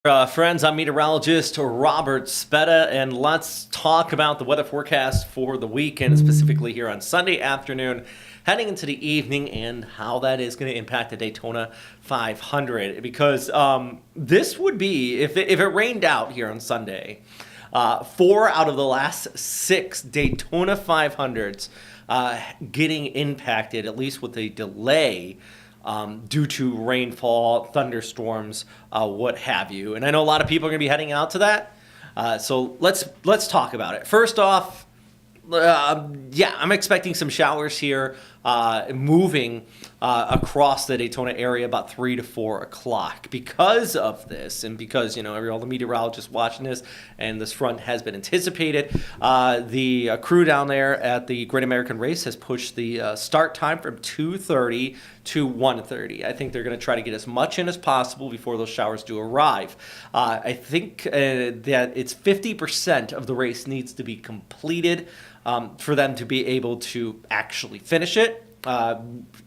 Friends, I'm meteorologist Robert Speta, and let's talk about the weather forecast for the weekend, specifically here on Sunday afternoon, heading into the evening, and how that is going to impact the Daytona 500. Because this would be, if it rained out here on Sunday, 4 out of the last 6 Daytona 500s getting impacted, at least with a delay due to rainfall, thunderstorms, what have you. And I know a lot of people are going to be heading out to that. So let's talk about it. First off, I'm expecting some showers here, moving across the Daytona area about 3 to 4 o'clock. Because of this, and because all the meteorologists watching this, and this front has been anticipated, the crew down there at the Great American Race has pushed the start time from 2:30 to 1:30. I think they're going to try to get as much in as possible before those showers do arrive. I think that it's 50% of the race needs to be completed for them to be able to actually finish it.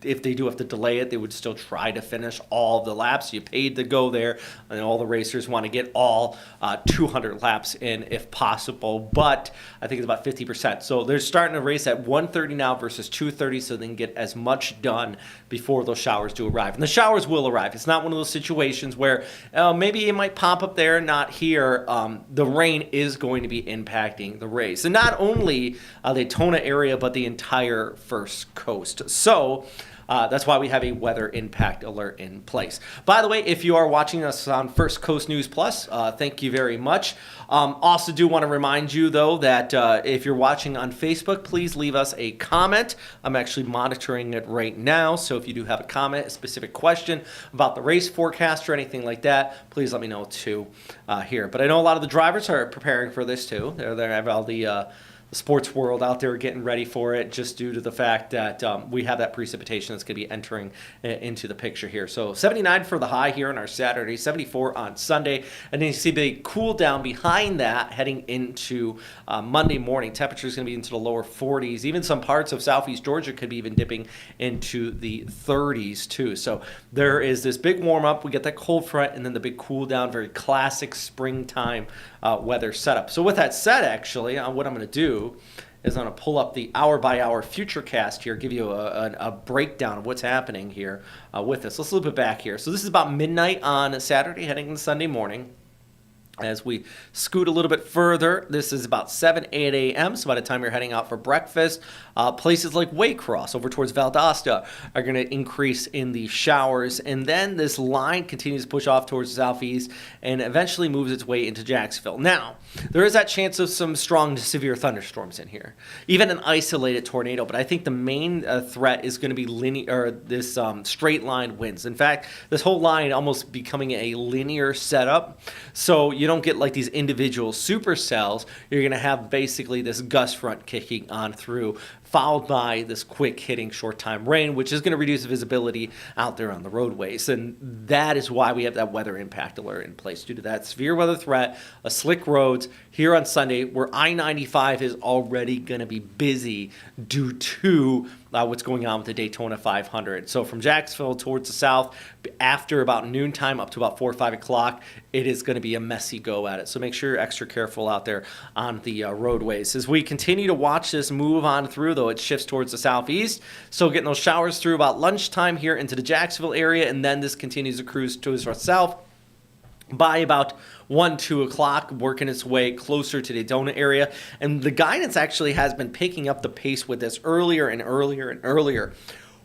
If they do have to delay it, they would still try to finish all of the laps. You paid to go there, and all the racers want to get all 200 laps in if possible, but I think it's about 50%. So they're starting to race at 1:30 now versus 2:30, so they can get as much done before those showers do arrive. And the showers will arrive. It's not one of those situations where maybe it might pop up there, not here. The rain is going to be impacting the race. And not only the Daytona area, but the entire First Coast. So that's why we have a weather impact alert in place. By the way, if you are watching us on First Coast News Plus, thank you very much. Also do want to remind you, though, that if you're watching on Facebook, please leave us a comment. I'm actually monitoring it right now, so if you do have a comment, a specific question about the race forecast or anything like that, please let me know, too, here. But I know a lot of the drivers are preparing for this, too. They have all the sports world out there getting ready for it, just due to the fact that we have that precipitation that's going to be entering into the picture here. So 79 for the high here on our Saturday, 74 on Sunday, and then you see the cool down behind that heading into Monday morning. Temperature is going to be into the lower 40s. Even some parts of southeast Georgia could be even dipping into the 30s too. So there is this big warm up. We get that cold front, and then the big cool down. Very classic springtime weather setup. So with that said, actually, what I'm going to do is I'm going to pull up the hour-by-hour futurecast here, give you a breakdown of what's happening here with this. Let's look a bit back here. So this is about midnight on Saturday, heading into Sunday morning. As we scoot a little bit further, this is about 8 a.m., so by the time you're heading out for breakfast, places like Waycross over towards Valdosta are going to increase in the showers, and then this line continues to push off towards the southeast and eventually moves its way into Jacksonville. Now, there is that chance of some strong to severe thunderstorms in here, even an isolated tornado, but I think the main threat is going to be this straight line winds. In fact, this whole line almost becoming a linear setup, so you don't get like these individual supercells. You're going to have basically this gust front kicking on through, followed by this quick hitting short time rain, which is going to reduce visibility out there on the roadways. And that is why we have that weather impact alert in place, due to that severe weather threat, slick roads here on Sunday, where I-95 is already going to be busy due to what's going on with the Daytona 500. So from Jacksonville towards the south, after about noontime up to about 4 or 5 o'clock, it is going to be a messy go at it. So make sure you're extra careful out there on the roadways. As we continue to watch this move on through, though, it shifts towards the southeast. So getting those showers through about lunchtime here into the Jacksonville area, and then this continues to cruise towards the south by about 1, 2 o'clock, working its way closer to the Daytona area. And the guidance actually has been picking up the pace with this earlier and earlier and earlier,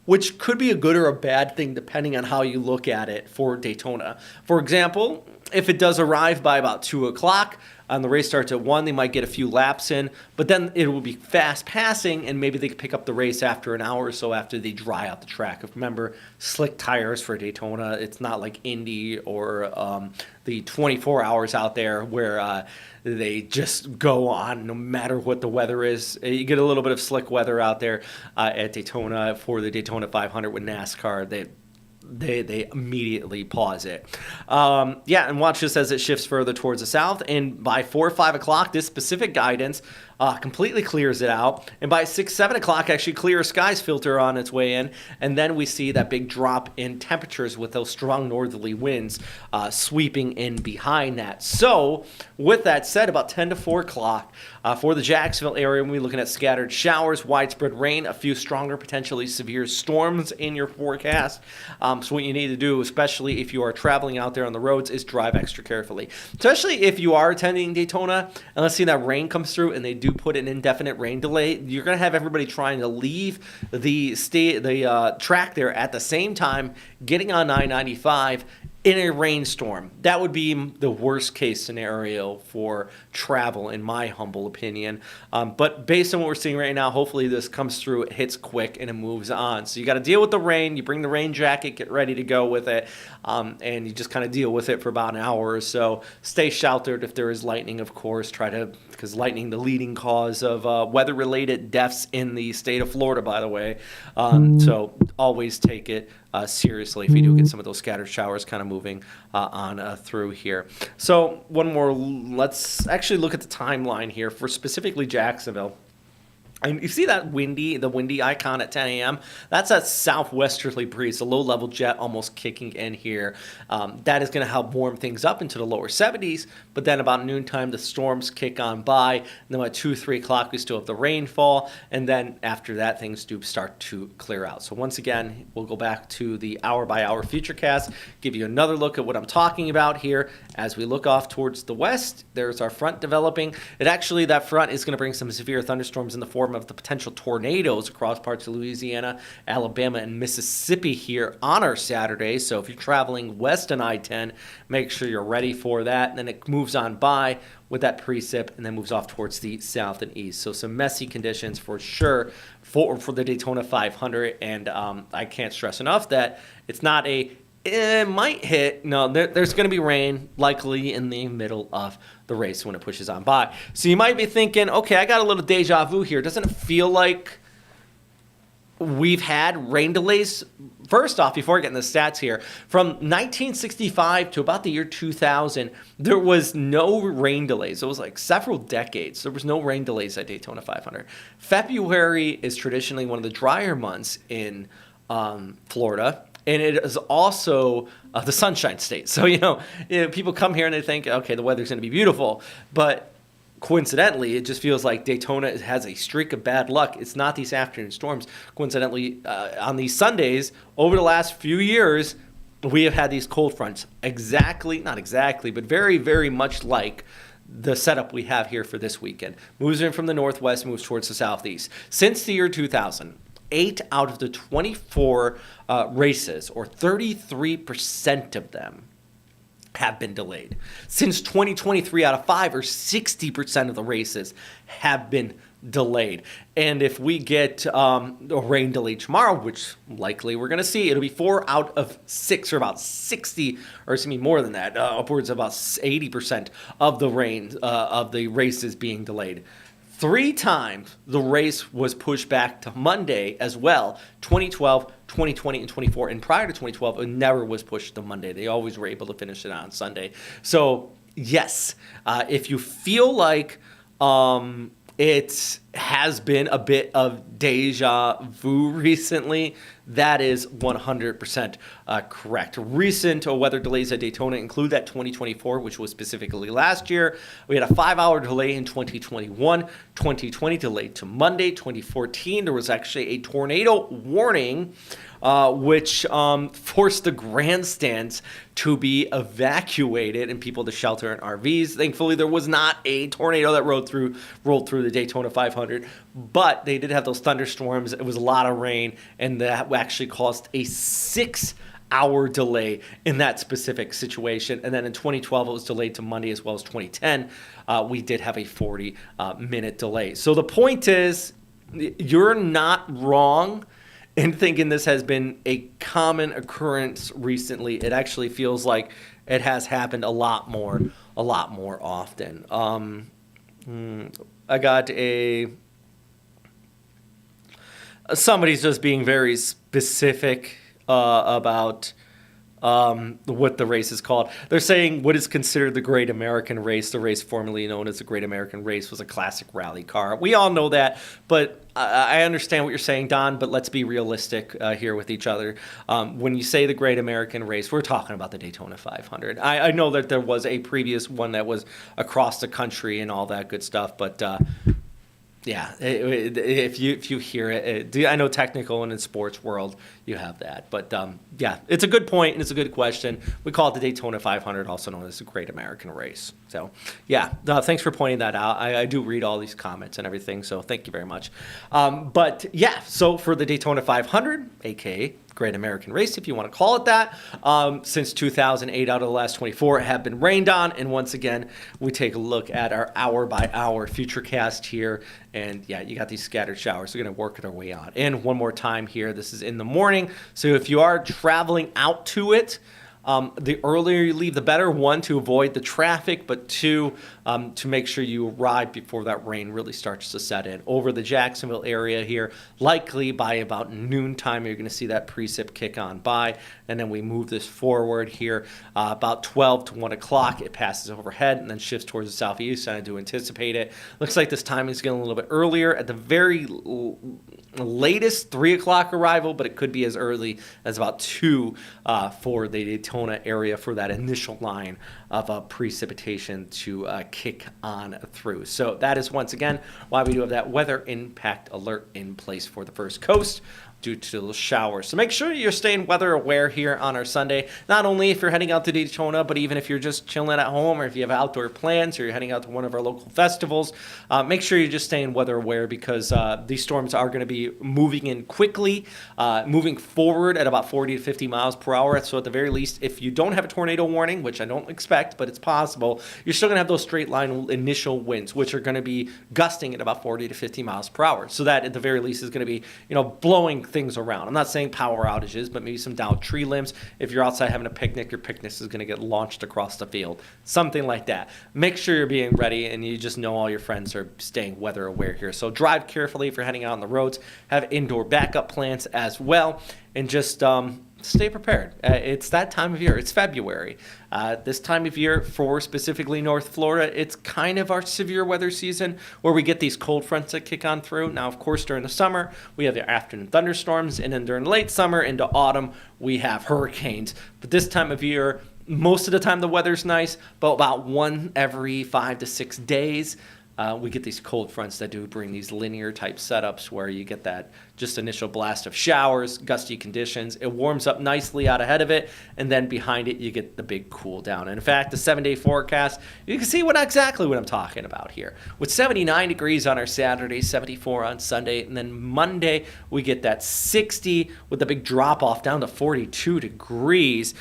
which could be a good or a bad thing depending on how you look at it for Daytona. For example, if it does arrive by about 2 o'clock, and the race starts at 1, they might get a few laps in, but then it will be fast passing, and maybe they can pick up the race after an hour or so after they dry out the track. Remember, slick tires for Daytona. It's not like Indy or the 24 hours out there where they just go on no matter what the weather is. You get a little bit of slick weather out there at Daytona for the Daytona 500 with NASCAR. They immediately pause it. And watch this as it shifts further towards the south. And by 4 or 5 o'clock, this specific guidance completely clears it out. And by 6, 7 o'clock, actually clear skies filter on its way in. And then we see that big drop in temperatures with those strong northerly winds sweeping in behind that. So with that said, about 10 to 4 o'clock for the Jacksonville area, we're looking at scattered showers, widespread rain, a few stronger, potentially severe storms in your forecast. So what you need to do, especially if you are traveling out there on the roads, is drive extra carefully. Especially if you are attending Daytona, and let's see that rain comes through and they do put an indefinite rain delay, you're going to have everybody trying to leave the track there at the same time, getting on 995 in a rainstorm. That would be the worst case scenario for travel, in my humble opinion. But based on what we're seeing right now, hopefully this comes through, it hits quick, and it moves on. So you got to deal with the rain. You bring the rain jacket, get ready to go with it, and you just kind of deal with it for about an hour or so. Stay sheltered if there is lightning, of course. Because lightning, the leading cause of weather-related deaths in the state of Florida, by the way. So always take it seriously if you do get some of those scattered showers kind of moving on through here. So one more, let's actually look at the timeline here for specifically Jacksonville. And you see that the windy icon at 10 a.m.? That's a southwesterly breeze, a low-level jet almost kicking in here. That is going to help warm things up into the lower 70s, but then about noontime, the storms kick on by. And then at 2, 3 o'clock, we still have the rainfall. And then after that, things do start to clear out. So once again, we'll go back to the hour-by-hour futurecast, give you another look at what I'm talking about here. As we look off towards the west, there's our front developing. That front is going to bring some severe thunderstorms in the form of the potential tornadoes across parts of Louisiana, Alabama, and Mississippi here on our Saturday. So if you're traveling west on I-10, make sure you're ready for that. And then it moves on by with that precip and then moves off towards the south and east. So some messy conditions for sure for the Daytona 500. And I can't stress enough that it's not it might hit. No, there's going to be rain likely in the middle of the race when it pushes on by. So you might be thinking, okay, I got a little deja vu here. Doesn't it feel like we've had rain delays? First off, before getting the stats here, from 1965 to about the year 2000, there was no rain delays. It was like several decades. There was no rain delays at Daytona 500. February is traditionally one of the drier months in Florida. And it is also the Sunshine State. So, people come here and they think, okay, the weather's going to be beautiful. But coincidentally, it just feels like Daytona has a streak of bad luck. It's not these afternoon storms. Coincidentally, on these Sundays, over the last few years, we have had these cold fronts. Not exactly, but very, very much like the setup we have here for this weekend. Moves in from the northwest, moves towards the southeast. Since the year 2000, 8 out of the 24 races, or 33% of them, have been delayed. Since 2023, out of 5, or 60% of the races have been delayed. And if we get a rain delay tomorrow, which likely we're going to see, it'll be 4 out of 6, or about 60, or excuse me, more than that, upwards of about 80% of the races being delayed. 3 times the race was pushed back to Monday as well, 2012, 2020, and 24. And prior to 2012, it never was pushed to Monday. They always were able to finish it on Sunday. So, yes, if you feel like it has been a bit of deja vu recently, that is 100% correct. Recent weather delays at Daytona include that 2024, which was specifically last year. We had a 5-hour delay in 2021, 2020 delayed to Monday, 2014. There was actually a tornado warning, which forced the grandstands to be evacuated and people to shelter in RVs. Thankfully, there was not a tornado that rolled through the Daytona 500, but they did have those thunderstorms. It was a lot of rain, and that actually caused a 6-hour delay in that specific situation. And then in 2012, it was delayed to Monday, as well as 2010. We did have a 40-minute delay. So the point is, you're not wrong in thinking this has been a common occurrence recently. It actually feels like it has happened a lot more often. I got somebody's just being very specific about what the race is called. They're saying what is considered the Great American Race, the race formerly known as the Great American Race, was a classic rally car. We all know that, but I understand what you're saying, Don, but let's be realistic here with each other. When you say the Great American Race, we're talking about the Daytona 500. I know that there was a previous one that was across the country and all that good stuff, but yeah, if you hear it, I know technical and in sports world you have that, but yeah, it's a good point and it's a good question. We call it the Daytona 500, also known as the Great American Race. So yeah, thanks for pointing that out. I do read all these comments and everything, so thank you very much. But yeah, so for the Daytona 500, aka Great American Race, if you want to call it that. Since 2008, out of the last 24 have been rained on. And once again, we take a look at our hour-by-hour futurecast here. And yeah, you got these scattered showers. They're going to work their way on. And one more time here, this is in the morning. So if you are traveling out to it, the earlier you leave, the better. One, to avoid the traffic, but two, to make sure you arrive before that rain really starts to set in. Over the Jacksonville area here, likely by about noontime, you're going to see that precip kick on by, and then we move this forward here about 12 to 1 o'clock. It passes overhead and then shifts towards the southeast, and I do anticipate it. Looks like this timing is getting a little bit earlier. At the very latest, 3 o'clock arrival, but it could be as early as about 2 for the Daytona area for that initial line of precipitation to kick on through. So that is once again why we do have that weather impact alert in place for the first coast due to those showers. So make sure you're staying weather aware here on our Sunday, not only if you're heading out to Daytona, but even if you're just chilling at home or if you have outdoor plans or you're heading out to one of our local festivals, make sure you're just staying weather aware because these storms are going to be moving in quickly, moving forward at about 40 to 50 miles per hour. So at the very least, if you don't have a tornado warning, which I don't expect, but it's possible, you're still going to have those straight line initial winds, which are going to be gusting at about 40 to 50 miles per hour. So that at the very least is going to be, blowing things around. I'm not saying power outages, but maybe some downed tree limbs. If you're outside having a picnic, your picnic is going to get launched across the field. Something like that. Make sure you're being ready and you just know all your friends are staying weather aware here. So drive carefully if you're heading out on the roads. Have indoor backup plans as well. And just stay prepared. It's that time of year. It's February. This time of year for specifically North Florida, it's kind of our severe weather season where we get these cold fronts that kick on through. Now, of course, during the summer, we have the afternoon thunderstorms, and then during late summer into autumn, we have hurricanes. But this time of year, most of the time the weather's nice, but about one every 5 to 6 days, we get these cold fronts that do bring these linear type setups where you get that just initial blast of showers, gusty conditions. It warms up nicely out ahead of it, and then behind it you get the big cool down. And in fact, the 7-day forecast, you can see exactly what I'm talking about here. With 79 degrees on our Saturday, 74 on Sunday, and then Monday we get that 60 with the big drop off down to 42 degrees.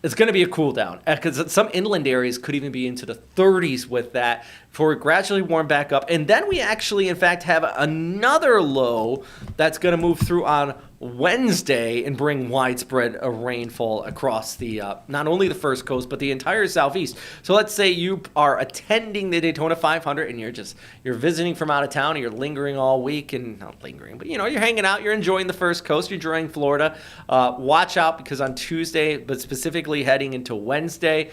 It's going to be a cool down because some inland areas could even be into the 30s with that before it gradually warm back up. And then we actually, in fact, have another low that's going to move through on Wednesday and bring widespread rainfall across the not only the first coast but the entire southeast. So let's say you are attending the Daytona 500 and you're visiting from out of town and you're lingering all week, and not lingering, but you're hanging out, you're enjoying the first coast, you're enjoying Florida. Watch out because on Tuesday, but specifically heading into Wednesday,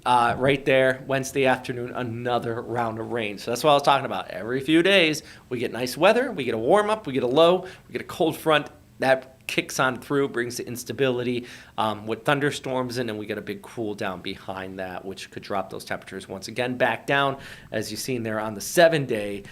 right there, Wednesday afternoon, another round of rain. So that's what I was talking about. Every few days, we get nice weather, we get a warm up, we get a low, we get a cold front. That kicks on through, brings the instability with thunderstorms in, and we get a big cool down behind that, which could drop those temperatures once again back down, as you've seen there on the 7-day,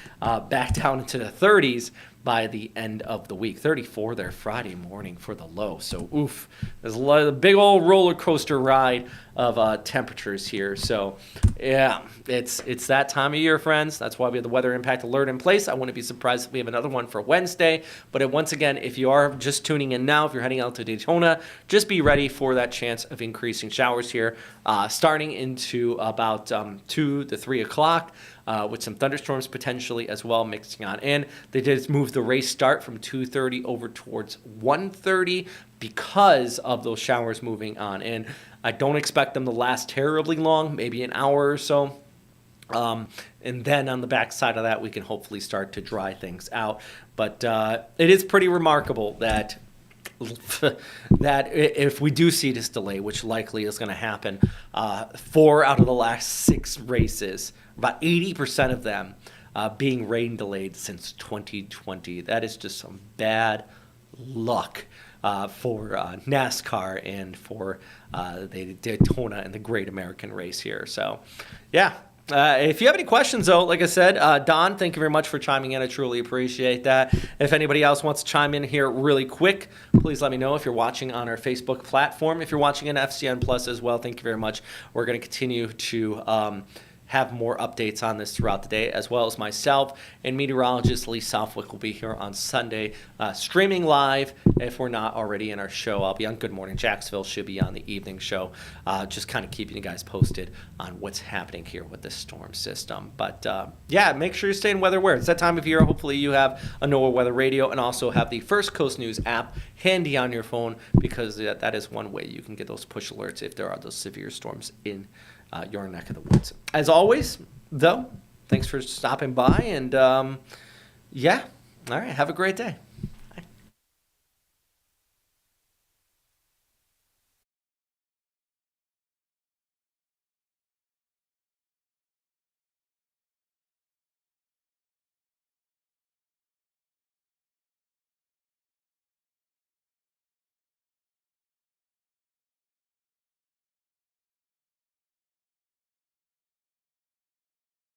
back down into the 30s by the end of the week. 34 there Friday morning for the low. So, oof, there's a big old roller coaster ride of temperatures here. So, yeah, it's that time of year, friends. That's why we have the weather impact alert in place. I wouldn't be surprised if we have another one for Wednesday. But once again, if you are just tuning in now, if you're heading out to Daytona, just be ready for that chance of increasing showers here, starting into about 2 to 3 o'clock. With some thunderstorms potentially as well mixing on in. They did move the race start from 2:30 over towards 1:30 because of those showers moving on in. I don't expect them to last terribly long, maybe an hour or so. And then on the backside of that, we can hopefully start to dry things out. But it is pretty remarkable that that if we do see this delay, which likely is going to happen, 4 out of the last 6 races, about 80% of them being rain delayed since 2020. That is just some bad luck for NASCAR and for the Daytona and the Great American Race here. So, yeah. If you have any questions, though, like I said, Don, thank you very much for chiming in. I truly appreciate that. If anybody else wants to chime in here really quick, please let me know if you're watching on our Facebook platform. If you're watching on FCN Plus as well, thank you very much. We're going to continue to have more updates on this throughout the day, as well as myself and meteorologist Lee Southwick will be here on Sunday, streaming live. If we're not already in our show, I'll be on Good Morning Jacksonville, should be on the evening show, just kind of keeping you guys posted on what's happening here with this storm system. But yeah, make sure you're staying weather aware. It's that time of year. Hopefully you have a NOAA Weather Radio and also have the First Coast News app handy on your phone, because that is one way you can get those push alerts if there are those severe storms in your neck of the woods. As always, though, thanks for stopping by, and yeah, all right, have a great day.